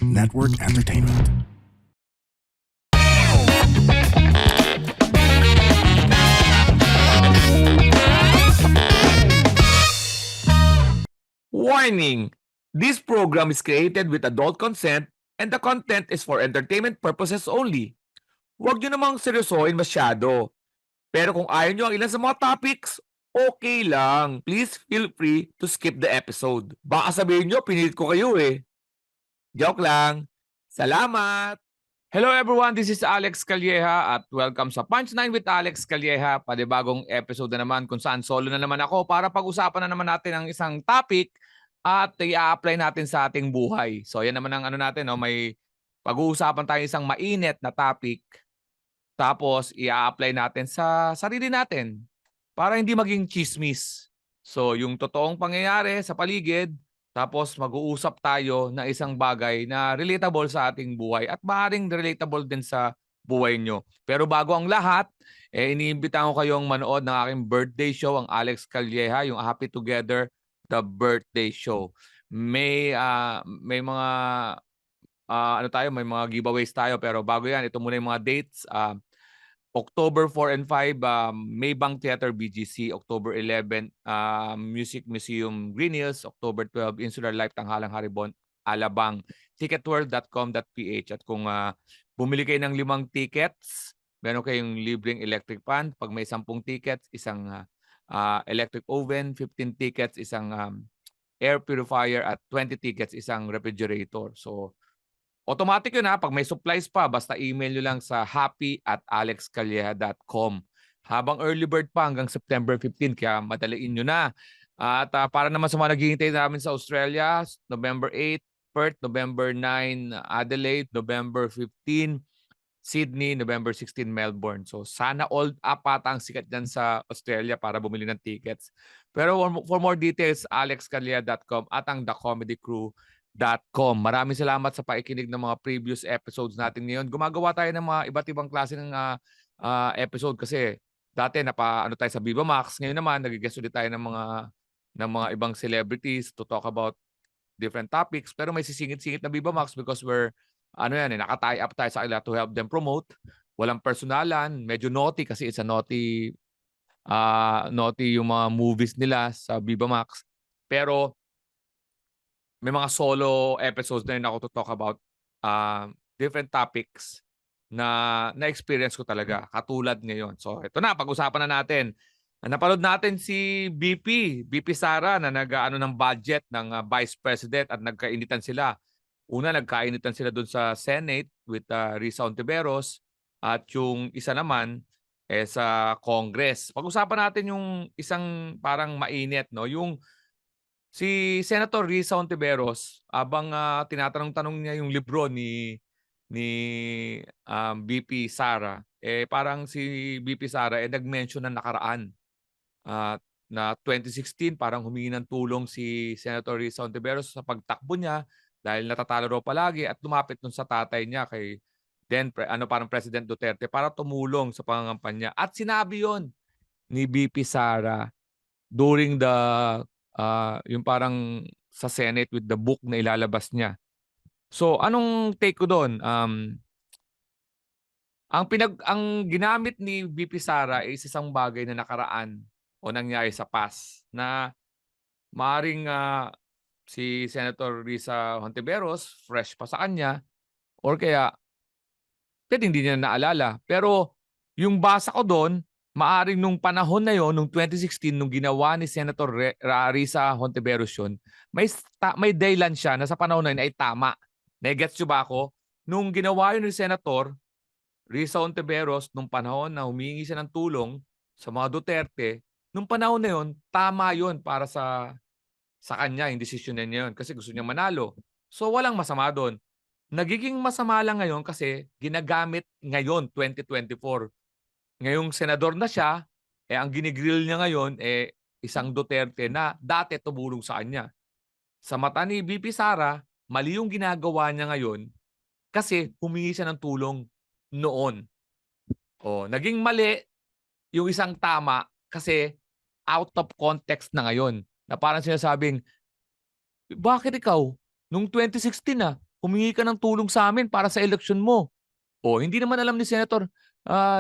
Network Entertainment. Warning! This program is created with adult consent and the content is for entertainment purposes only. Huwag nyo namang seryosohin masyado. Pero kung ayaw nyo ang ilan sa mga topics, okay lang. Please feel free to skip the episode. Baka sabihin nyo, pinilit ko kayo eh. Joke lang. Salamat! Hello everyone, this is Alex Calleja at welcome sa Punchline with Alex Calleja. Panibagong episode na naman kung saan solo na naman ako para pag-usapan na naman natin ang isang topic at i-apply natin sa ating buhay. So yan naman ang ano natin, no? May pag-uusapan tayo isang mainit na topic tapos i-apply natin sa sarili natin para hindi maging chismis. So yung totoong pangyayari sa paligid, tapos mag-uusap tayo ng isang bagay na relatable sa ating buhay at maaaring relatable din sa buhay nyo. Pero bago ang lahat, iniimbitahan ko kayong manood ng aking birthday show, ang Alex Calleja, yung Happy Together, the birthday show. May mga may mga giveaways tayo, pero bago yan, ito muna yung mga dates. October 4 and 5, Maybang Theater BGC. October 11, Music Museum Green Hills. October 12, Insular Life Tanghalang Haribon, Alabang. Ticketworld.com.ph. At kung bumili kayo ng 5 tickets, meron kayong libreng electric fan. Pag may 10 tickets, isang electric oven. 15 tickets, isang air purifier. At 20 tickets, isang refrigerator. So, automatic yun ha. Pag may supplies pa, basta email nyo lang sa happy@alexcalleja.com. Habang early bird pa hanggang September 15, kaya madaliin nyo na. At para naman sa mga naghihintay namin sa Australia, November 8, Perth, November 9, Adelaide, November 15, Sydney, November 16, Melbourne. So sana all apat ang sikat dyan sa Australia para bumili ng tickets. Pero for more details, alexcalleja.com at ang thecomedycrew.com. Maraming salamat sa pakikinig ng mga previous episodes natin ngayon. Gumagawa tayo ng mga iba't ibang klase ng episode kasi dati ano tayo sa Viva Max. Ngayon naman nag-guest ulit tayo ng mga ibang celebrities to talk about different topics, pero may sisingit-singit na Viva Max because we're naka-tie up tayo sa kanila to help them promote. Walang personalan, medyo naughty kasi it's a naughty yung mga movies nila sa Viva Max. Pero may mga solo episodes na rin ako to talk about different topics na na-experience ko talaga, katulad ngayon. So, ito na, pag-usapan na natin. Napanood natin si VP Sara na nag-ano ng budget ng Vice President at nagkainitan sila. Una, nagkainitan sila doon sa Senate with Risa Hontiveros at yung isa naman sa Congress. Pag-usapan natin yung isang parang mainit, no? Yung si Senator Risa Hontiveros, abang tinatanong-tanong niya yung libro ni VP Sara, parang si VP Sara nag-mention ng nakaraan na 2016 parang humingi ng tulong si Senator Risa Hontiveros sa pagtakbo niya dahil natatalo raw palagi at lumapit nun sa tatay niya kay parang President Duterte para tumulong sa pangangampanya. At sinabi yon ni VP Sara during yung parang sa Senate with the book na ilalabas niya. So, anong take ko doon? Ang ginamit ni VP Sara ay isang bagay na nakaraan o nangyari sa past na maaring si Senator Risa Hontiveros fresh pa sa kanya or kaya hindi niya naalala. Pero yung basa ko doon, maaring nung panahon na yon, nung 2016, nung ginawa ni Senator Risa Hontiveros yun, may dahilan siya na sa panahon na yun ay tama. Nagets nyo ba ako? Nung ginawa yun ni Senator Risa Hontiveros, nung panahon na humingi siya ng tulong sa mga Duterte, nung panahon na yun, tama yun para sa kanya, yung desisyon niya yun, kasi gusto niya manalo. So walang masama doon. Nagiging masama lang ngayon kasi ginagamit ngayon, 2024. Ngayong senador na siya, ang ginigrill niya ngayon, isang Duterte na dati tumulong sa kanya. Sa mata ni VP Sara, mali yung ginagawa niya ngayon kasi humingi siya ng tulong noon. Naging mali yung isang tama kasi out of context na ngayon. Na parang sinasabing, bakit ikaw? Nung 2016 humingi ka ng tulong sa amin para sa eleksyon mo. O, hindi naman alam ni Senator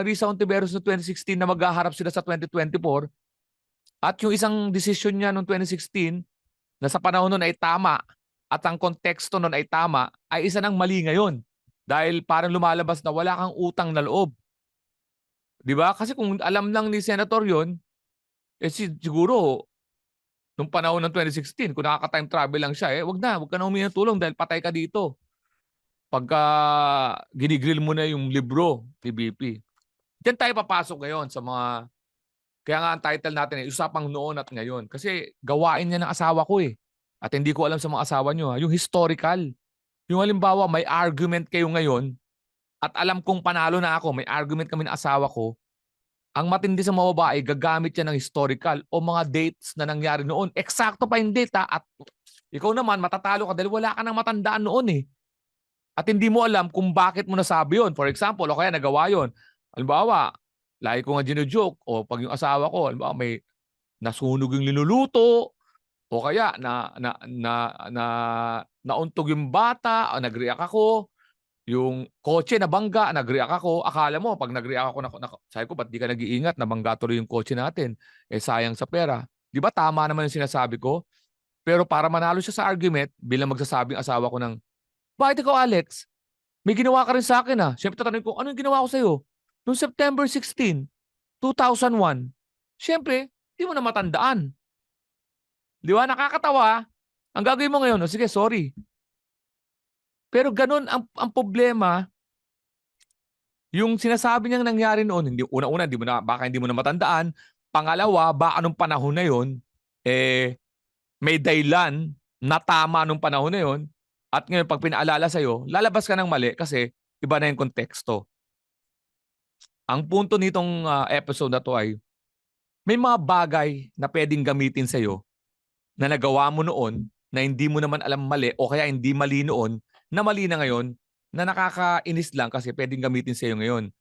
Risa Hontiveros noong 2016 na maghaharap sila sa 2024 at yung isang desisyon niya noong 2016 na sa panahon nun ay tama at ang konteksto nun ay tama ay isa ng mali ngayon dahil parang lumalabas na wala kang utang na loob. Di ba? Kasi kung alam lang ni Senator yon, siguro nung panahon ng 2016, kung nakaka-time travel lang siya, wag ka na humingi ng tulong dahil patay ka dito. Pagka ginigrill mo na yung libro ni BP. Diyan tayo papasok ngayon sa mga, kaya nga ang title natin ay Usapang Noon at Ngayon. Kasi gawain niya ng asawa ko eh. At hindi ko alam sa mga asawa niyo yung historical. Yung halimbawa may argument kayo ngayon at alam kong panalo na ako, may argument kami ng asawa ko, ang matindi sa mga babae, gagamit yan ng historical o mga dates na nangyari noon. Eksakto pa yung date at ikaw naman matatalo ka dahil wala ka nang matandaan noon eh. At hindi mo alam kung bakit mo nasabi yon. For example, o kaya nagawa yon. Halimbawa, lagi ko nga gino-joke o pag yung asawa ko, halimbawa may nasunog yung linuluto o kaya na nauntog yung bata o nag-react ako, yung kotse nabangga, nag-react ako. Akala mo pag nag-react ako, sabi ko, ba't di ka nag-iingat? Nabangga tuloy yung kotse natin. Sayang sa pera. Di ba tama naman yung sinasabi ko? Pero para manalo siya sa argument, bilang magsasabing asawa ko ng, bakit ikaw, Alex? May ginawa ka rin sa akin ah. Siyempre tatanungin ko, ano yung ginawa ko sa'yo? Noong September 16, 2001. Siyempre, di mo na matandaan. Di ba? Nakakatawa. Ang gagawin mo ngayon, sige, sorry. Pero ganun ang problema, yung sinasabi niyang nangyari noon, hindi, una-una, baka hindi mo na matandaan. Pangalawa, baka anong panahon na yun, may dahilan na tama nung panahon na yun. At ngayon, pag pinaalala sa'yo, lalabas ka ng mali kasi iba na yung konteksto. Ang punto nitong episode na to ay may mga bagay na pwedeng gamitin sa'yo na nagawa mo noon na hindi mo naman alam mali o kaya hindi mali noon na mali na ngayon na nakakainis lang kasi pwedeng gamitin sa'yo ngayon.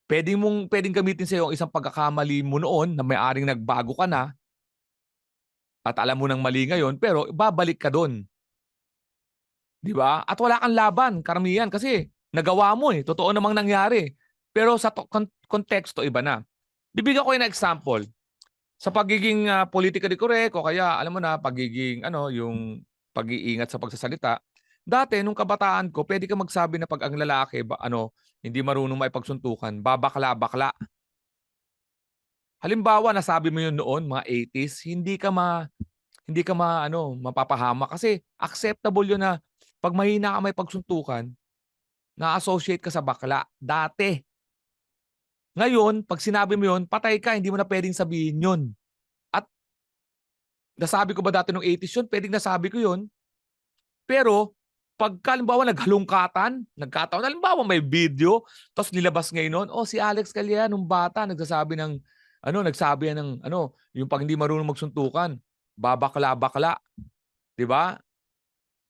Pwedeng gamitin sa'yo ang isang pagkakamali mo noon na may-aring nagbago ka na at alam mo nang mali ngayon pero babalik ka doon. Di ba? At wala kang laban, karamihan kasi nagawa mo eh. Totoo namang nangyari. Pero sa konteksto, iba na. Bibigyan ko ng example. Sa pagiging politically correct o kaya alam mo na pagiging yung pag-iingat sa pagsasalita. Dati nung kabataan ko, pwede ka magsabi na pag ang lalaki hindi marunong maipagsuntukan, babakla-bakla. Halimbawa, nasabi mo yun noon, mga 80s, mapapahama kasi acceptable yun na pag mahina ka maipagsuntukan, na-associate ka sa bakla. Dati. Ngayon, pag sinabi mo yun, patay ka, hindi mo na pwedeng sabihin yun. At nasabi ko ba dati nung 80s yun? Pwedeng nasabi ko yun. Pero, pagka halimbawa nagkataon, halimbawa may video, tapos nilabas ngayon, si Alex Calleja nung bata, nagsabi yan ng, yung pag hindi marunong magsuntukan, babakla-bakla. 'Di ba?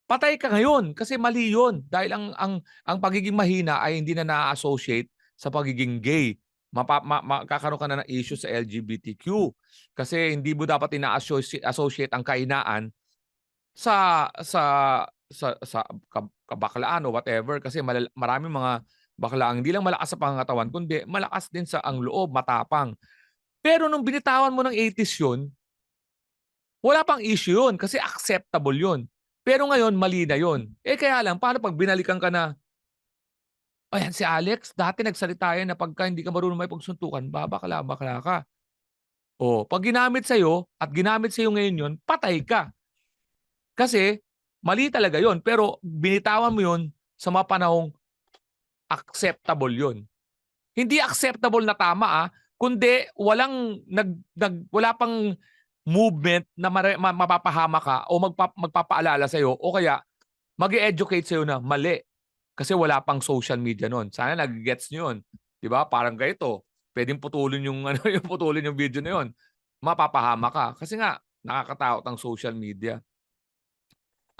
Patay ka ngayon kasi mali yun. Dahil ang pagiging mahina ay hindi na na-associate sa pagiging gay. Magkakaroon ka na ng issue sa LGBTQ. Kasi hindi mo dapat ina-associate ang kainaan sa kabaklaan o whatever. Kasi maraming mga baklaan hindi lang malakas sa pangangatawan, kundi malakas din sa ang loob, matapang. Pero nung binitawan mo ng 80s yun, wala pang issue yun kasi acceptable yun. Pero ngayon, mali na yun. Kaya lang, paano pag binalikan ka na, ayan si Alex, dati nagsalita yan na pagka hindi ka marunong may pagsuntukan, babakla-bakla ka. Pag ginamit sa'yo at ginamit sa'yo ngayon yun, patay ka. Kasi, mali talaga yun. Pero binitawan mo yun sa mga panahong acceptable yun. Hindi acceptable na tama kundi wala pang movement na mapapahama ka o magpapaalala sa'yo o kaya mag-educate sa'yo na mali. Kasi wala pang social media noon. Sana nag-gets nyo yun. Diba? Parang ganito. Pwedeng putulin yung, putulin yung video na yun. Mapapahama ka. Kasi nga, nakakatakot ang social media.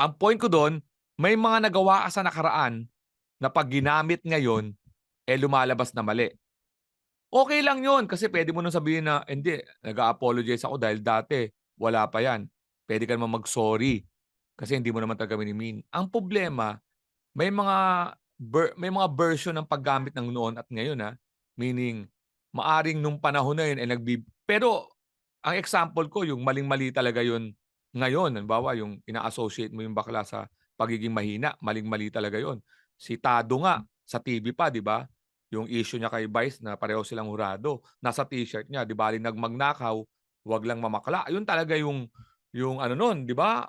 Ang point ko doon, may mga nagawa ka sa nakaraan na pag ginamit ngayon, lumalabas na mali. Okay lang yun kasi pwede mo nung sabihin na, hindi, nag-a-apologize ako dahil dati, wala pa yan. Pwede ka naman mag-sorry kasi hindi mo naman talaga minimean. Ang problema, may mga version ng paggamit ng noon at ngayon, ha. Meaning, maaring nung panahon na yun pero ang example ko yung maling-mali talaga yun ngayon. Halimbawa, yung ina-associate mo yung bakla sa pagiging mahina, maling-mali talaga yun. Si Tado nga sa TV pa, 'di ba? Yung issue niya kay Vice na pareho silang hurado. Nasa t-shirt niya, 'di bali nagmagnakaw, wag lang mamakla. Yun talaga yung ano nun, 'di ba?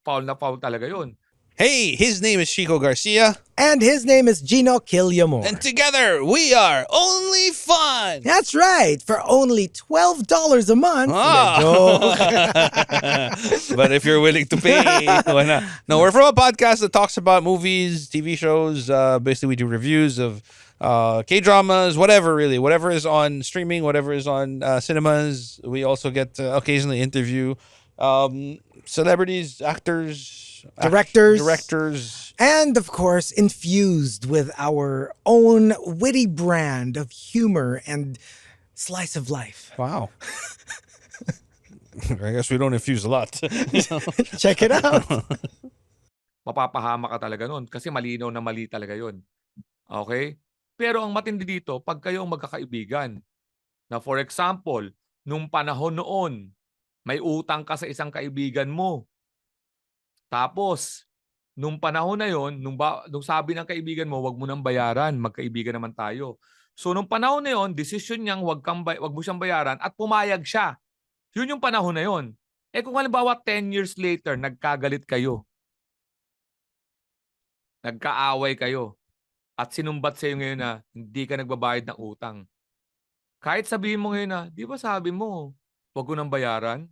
Foul na foul talaga yun. Hey, his name is Chico Garcia, And his name is Gino Killiamore. and together we are Only Fun. That's right, for only $12 a month. Ah. Joke. But if you're willing to pay, why not? No, we're from a podcast that talks about movies, TV shows. Basically, we do reviews of K-dramas, whatever is on streaming, whatever is on cinemas. We also get to occasionally interview celebrities, actors, Directors. And of course, infused with our own witty brand of humor and slice of life. Wow. I guess we don't infuse a lot. Check it out. Mapapahama ka talaga nun kasi malinaw na mali talaga yun. Okay? Pero ang matindi dito, pag kayo ang magkakaibigan, na for example, nung panahon noon, may utang ka sa isang kaibigan mo. Tapos, nung panahon na yon, nung sabi ng kaibigan mo, wag mo nang bayaran, magkaibigan naman tayo. So, nung panahon na yon, desisyon niyang wag mo siyang bayaran at pumayag siya. Yun yung panahon na yon. Eh kung halimbawa 10 years later, nagkagalit kayo, nagkaaway kayo, at sinumbat sa'yo ngayon na hindi ka nagbabayad ng utang. Kahit sabihin mo ngayon na, di ba sabi mo, wag ko nang bayaran?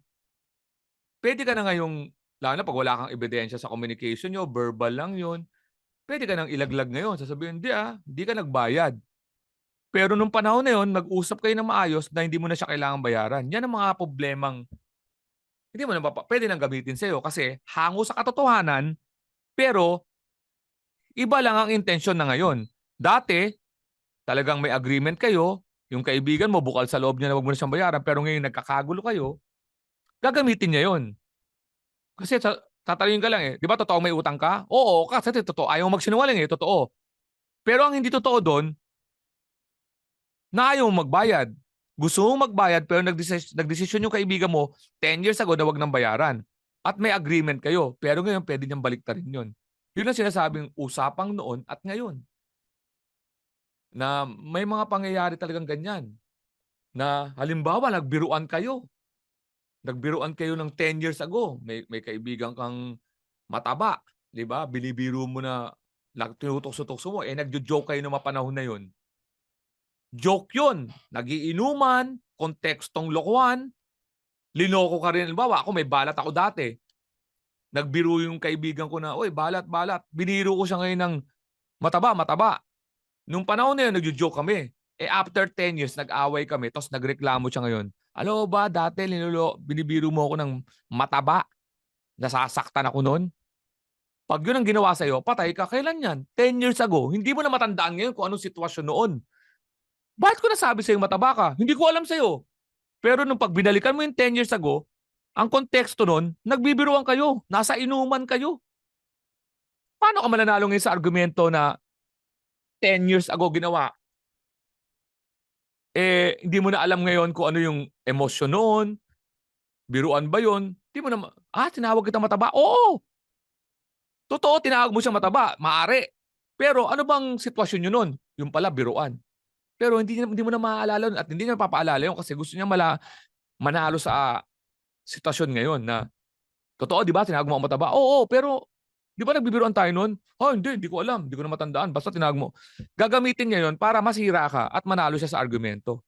Pwede ka na ngayong, lalo na pag wala kang ebidensya sa communication nyo, verbal lang yun, pwede ka nang ilaglag ngayon. Sasabihin, hindi ka nagbayad. Pero nung panahon na yun, nag-usap kayo ng maayos na hindi mo na siya kailangan bayaran. Yan ang mga problemang hindi mo na pwede nang gamitin sa'yo kasi hango sa katotohanan, pero iba lang ang intensyon na ngayon. Dati, talagang may agreement kayo, yung kaibigan mo bukal sa loob niya na wag mo na siyang bayaran, pero ngayon nagkakagulo kayo, gagamitin niya yon. Kasi tatanungin ka lang di ba totoo may utang ka? Oo, kasi totoo. Ayaw magsinungaling totoo. Pero ang hindi totoo doon, na ayaw mong magbayad. Gusto mong magbayad pero nagdesisyon yung kaibigan mo 10 years ago na wag nang bayaran. At may agreement kayo. Pero ngayon pwede niyang baliktarin yun. Yun ang sinasabing usapang noon at ngayon. Na may mga pangyayari talagang ganyan. Na halimbawa nagbiruan kayo. Nagbiruan kayo ng 10 years ago. May kaibigan kang mataba, 'di ba? Binibiro mo na tinutukso-tukso mo nagjo-joke kayo ng mapanahon na 'yon. Joke 'yon. Nagiinuman, kontekstong lokohan. Linoko ka rin. Halimbawa, ako may balat ako dati. Nagbiro yung kaibigan ko na, "Oy, balat." Biniro ko siya ngayon ng mataba. Nung panahon na 'yon, nagjo-joke kami. After 10 years, nag-away kami, tapos nagreklamo siya ngayon. Alam mo ba, dati binibiro mo ako ng mataba. Nasasaktan ako noon. Pag yun ang ginawa sa'yo, patay ka. Kailan yan? 10 years ago. Hindi mo na matandaan ngayon kung anong sitwasyon noon. Bakit ko nasabi sa'yo mataba ka? Hindi ko alam sa'yo. Pero nung pag binalikan mo yung 10 years ago, ang konteksto noon, nagbibiruan kayo. Nasa inuman kayo. Paano ka mananalo ngayon sa argumento na 10 years ago ginawa? Hindi mo na alam ngayon kung ano yung emosyon noon. Biruan ba yun? Hindi mo na, tinawag kita mataba? Oo! Totoo, tinawag mo siya mataba. Maaari. Pero ano bang sitwasyon nyo nun? Yung pala, biruan. Pero hindi mo na maaalala at hindi niya papaalala yun kasi gusto niya manalo sa sitwasyon ngayon na, totoo, di ba? Tinawag mo ako mataba? Oo, pero di ba nagbibiruan tayo nun? Hindi ko alam. Hindi ko na matandaan. Basta tinawag mo. Gagamitin niya yun para masira ka at manalo siya sa argumento.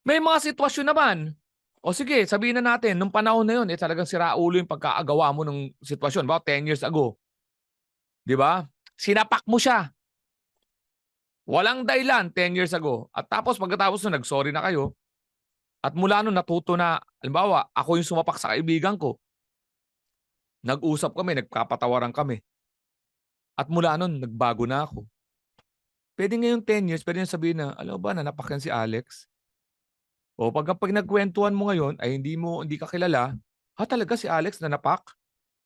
May mga sitwasyon naman. O sige, sabihin na natin, nung panahon na yun, talagang siraulo yung pagkaagawa mo ng sitwasyon. About 10 years ago. Di ba? Sinapak mo siya. Walang dahilan 10 years ago. At tapos pagkatapos nun, nag-sorry na kayo. At mula nun, natuto na, halimbawa, ako yung sumapak sa kaibigan ko. Nag-usap kami, nagkapatawaran kami. At mula nun, nagbago na ako. Pwede ngayong 10 years, pwede nyo sabihin na, alam ba, nanapak yan si Alex? O pag nagkwentuhan mo ngayon ay hindi ka kilala, talaga si Alex nanapak?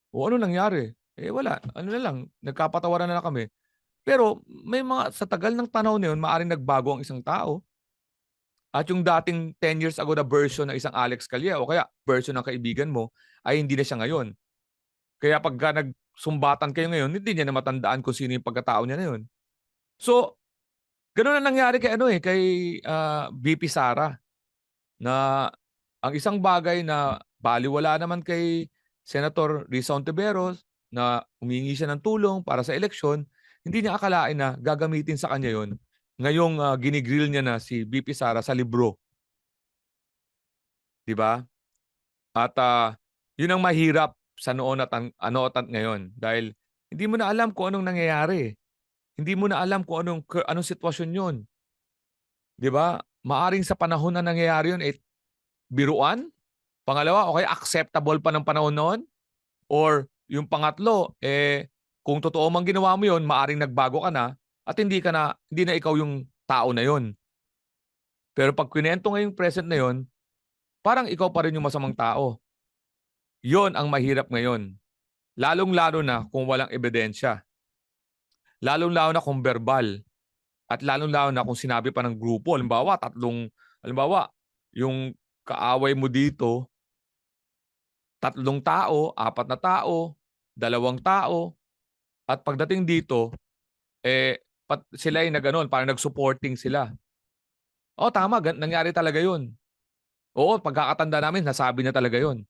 O ano nangyari? Wala, ano na lang, nagkapatawaran na lang kami. Pero may mga sa tagal ng panahon na yun, maaaring nagbago ang isang tao at yung dating 10 years ago na version ng isang Alex Calleja o kaya version ng kaibigan mo ay hindi na siya ngayon. Kaya pagka nagsumbatan kayo ngayon, hindi niya na matandaan kung sino yung pagkatao niya na yun. So, gano'n na nangyari kay kay VP Sara na ang isang bagay na balewala naman kay Senator Risa Ontiveros na humingi siya ng tulong para sa eleksyon, hindi niya akalain na gagamitin sa kanya yon ngayong ginigrill niya na si VP Sara sa libro. 'Di ba? At yun ang mahirap sa noon at at ngayon dahil hindi mo na alam kung anong nangyayari. Hindi mo na alam kung anong sitwasyon yun. 'Di ba? Maaring sa panahon na nangyayari yun, biruan. Pangalawa, o kaya acceptable pa ng panahon noon. Or yung pangatlo, kung totoo mang ginawa mo yun, maaring nagbago ka na at hindi na ikaw yung tao na yun. Pero pag kwento ngayong present na yun, parang ikaw pa rin yung masamang tao. Yon ang mahirap ngayon. Lalong-lalo na kung walang ebidensya. Lalong-lalo na kung verbal. At lalong-lalo na kung sinabi pa ng grupo. Halimbawa, yung kaaway mo dito, 3 tao, 4 na tao, 2 tao, at pagdating dito, sila ay parang nag-supporting sila. Oo, tama, nangyari talaga yun. Oo, pagkakatanda namin, nasabi na talaga yun.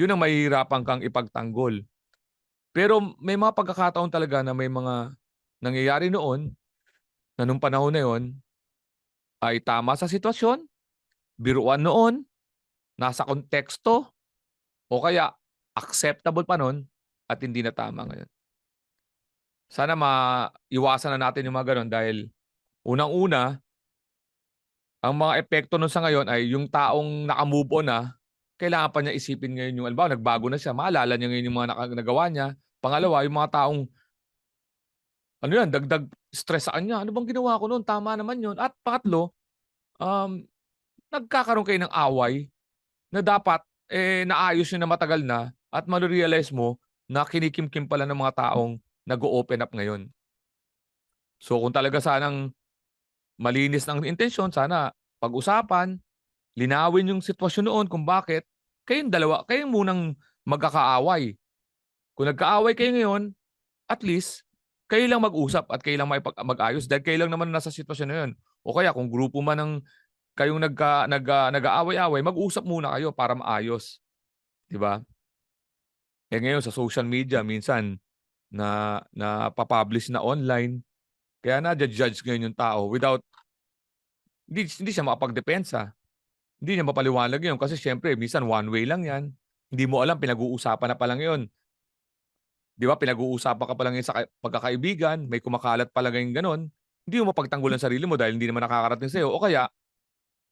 Yun ang mahihirapan kang ipagtanggol. Pero may mga pagkakataon talaga na may mga nangyayari noon, na nung panahon na yun, ay tama sa sitwasyon, biruan noon, nasa konteksto, o kaya acceptable pa noon at hindi na tama ngayon. Sana maiwasan na natin yung mga ganun dahil unang-una, ang mga epekto nun sa ngayon ay yung taong naka-move on na, kailangan pa niya isipin ngayon yung, halimbawa, nagbago na siya, maalala niya ngayon yung mga nagawa niya. Pangalawa, yung mga taong, dagdag stress sa kanya. Ano bang ginawa ko noon? Tama naman yun. At pangatlo, nagkakaroon kayo ng away na dapat naayos nyo na matagal na at ma-realize mo na kinikimkim pala ng mga taong nag-o-open up ngayon. So kung talaga sanang malinis ng intensyon, sana pag-usapan, linawin yung sitwasyon noon kung bakit kayong munang magkakaaway. Kung nagkaaway kayo ngayon, at least kayo lang mag-usap at kayo lang mag-ayos dahil kayo lang naman nasa sitwasyon na yun. O kaya kung grupo man ng kayong nag-aaway-away, mag-usap muna kayo para maayos. 'Di ba? Ngayon sa social media minsan na pa-publish na online, kaya na-judge ngayon yung tao without hindi siya makapagdepensa. Hindi niya mapaliwanag yun kasi siyempre minsan one way lang yan. Hindi mo alam pinag-uusapan na pa lang yun. 'Di ba? Pinag-uusapan ka pa lang yun sa pagkakaibigan, may kumakalat pa lang yung gano'n. Hindi mo mapagtanggol ang sarili mo dahil hindi naman nakakarating sa'yo. O kaya,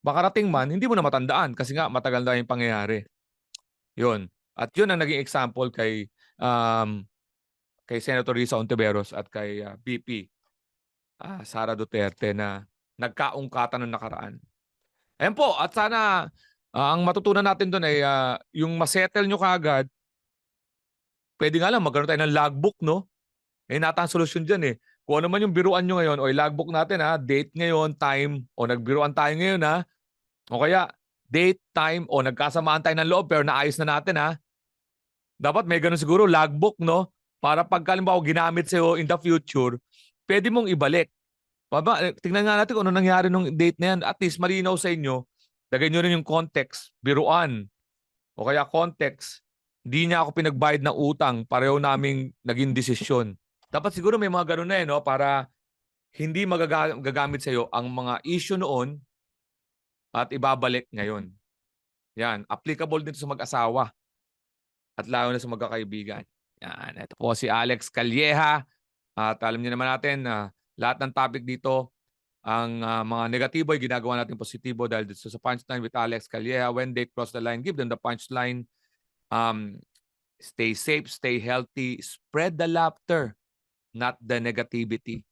makarating man, hindi mo na matandaan kasi nga matagal na yung pangyayari. Yun. At yun ang naging example kay Senator Risa Ontiveros at kay VP Sara Duterte na nagkaungkatan ng nakaraan. Ayan po, at sana ang matutunan natin doon ay yung masettle nyo kaagad, pwede nga lang magkaroon tayo ng logbook, no? Nata ang solusyon dyan eh. Kung ano man yung biruan nyo ngayon, o logbook natin date ngayon, time, o nagbiruan tayo ngayon o kaya date, time, o nagkasamaan tayo ng loob pero naayos na natin Dapat may ganun siguro, logbook, no? Para pag halimbawa ginamit sa'yo in the future, pwede mong ibalik. Tingnan nga natin kung ano nangyari nung date na yan. At least malinaw sa inyo, lagay nyo rin yung context, biruan. O kaya context, hindi niya ako pinagbayad ng utang, pareho naming naging desisyon. Dapat siguro may mga ganun na no? Para hindi magagamit sa'yo ang mga issue noon at ibabalik ngayon. Yan, applicable dito sa mag-asawa at lalo na sa magkakaibigan. Yan, ito po si Alex Calleja. At alam niyo naman natin na lahat ng topic dito, ang mga negatibo ay ginagawa natin positibo dahil dito sa Punchline with Alex Calleja. When they cross the line, give them the punchline. Stay safe, stay healthy, spread the laughter, not the negativity.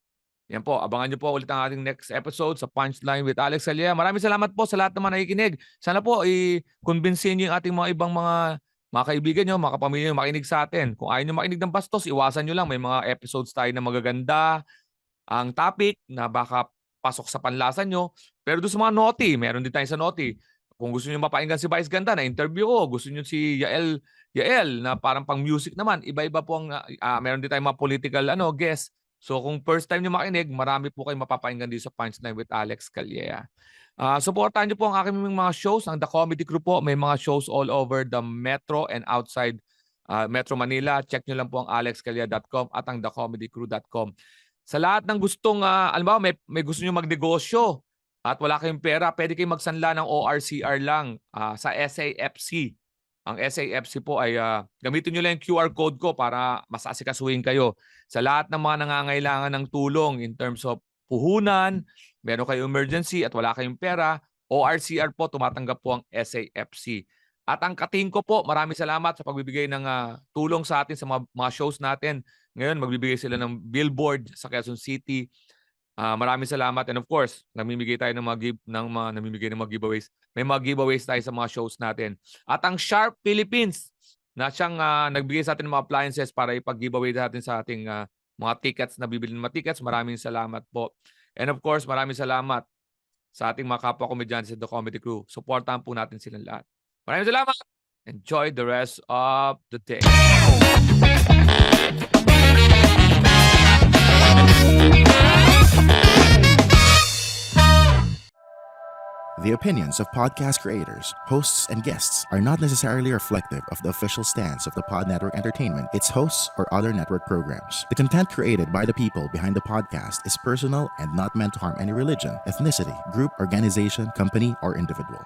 Yan po, abangan nyo po ulit ang ating next episode sa Punchline with Alex Calleja. Maraming salamat po sa lahat naman nakikinig. Sana po i-convince nyo yung ating mga ibang mga mga kaibigan nyo, mga kapamilya nyo, makinig sa atin. Kung ayaw nyo makinig ng bastos, iwasan nyo lang. May mga episodes tayo na magaganda. Ang topic na baka pasok sa panlasan nyo. Pero doon sa mga naughty, meron din tayo sa naughty. Kung gusto nyo mapakinggan si Vice Ganda na interview ko, gusto nyo si Yael na parang pang music naman, iba-iba po ang meron din tayong mga political guest. So kung first time nyo makinig, marami po kayong mapapakinggan dito sa Punchline with Alex Calleja. Supportahan nyo po ang aking mga shows. Ang The Comedy Crew po, may mga shows all over the Metro and outside Metro Manila. Check nyo lang po ang alexcalleja.com at ang thecomedycrew.com. Sa lahat ng gustong, may gusto nyo magnegosyo at wala kayong pera, pwede kayong magsanla ng ORCR lang sa SAFC. Ang SAFC po ay gamitin nyo lang yung QR code ko para mas asikasuhin kayo. Sa lahat ng mga nangangailangan ng tulong in terms of puhunan, meron kayong emergency at wala kayong pera, ORCR po, tumatanggap po ang SAFC. At ang kating ko po, maraming salamat sa pagbibigay ng tulong sa atin sa mga shows natin. Ngayon, magbibigay sila ng billboard sa Quezon City. Maraming salamat. And of course, namimigay tayo ng mga giveaways. May mga giveaways tayo sa mga shows natin. At ang Sharp Philippines, na siyang nagbigay sa atin ng mga appliances para ipag-giveaway natin sa ating mga tickets na bibili ng mga tickets. Maraming salamat po. And of course, maraming salamat sa ating mga kapwa-komedyante sa The Comedy Crew. Supportahan po natin silang lahat. Maraming salamat. Enjoy the rest of the day. The opinions of podcast creators, hosts, and guests are not necessarily reflective of the official stance of the Pod Network Entertainment, its hosts, or other network programs. The content created by the people behind the podcast is personal and not meant to harm any religion, ethnicity, group, organization, company, or individual.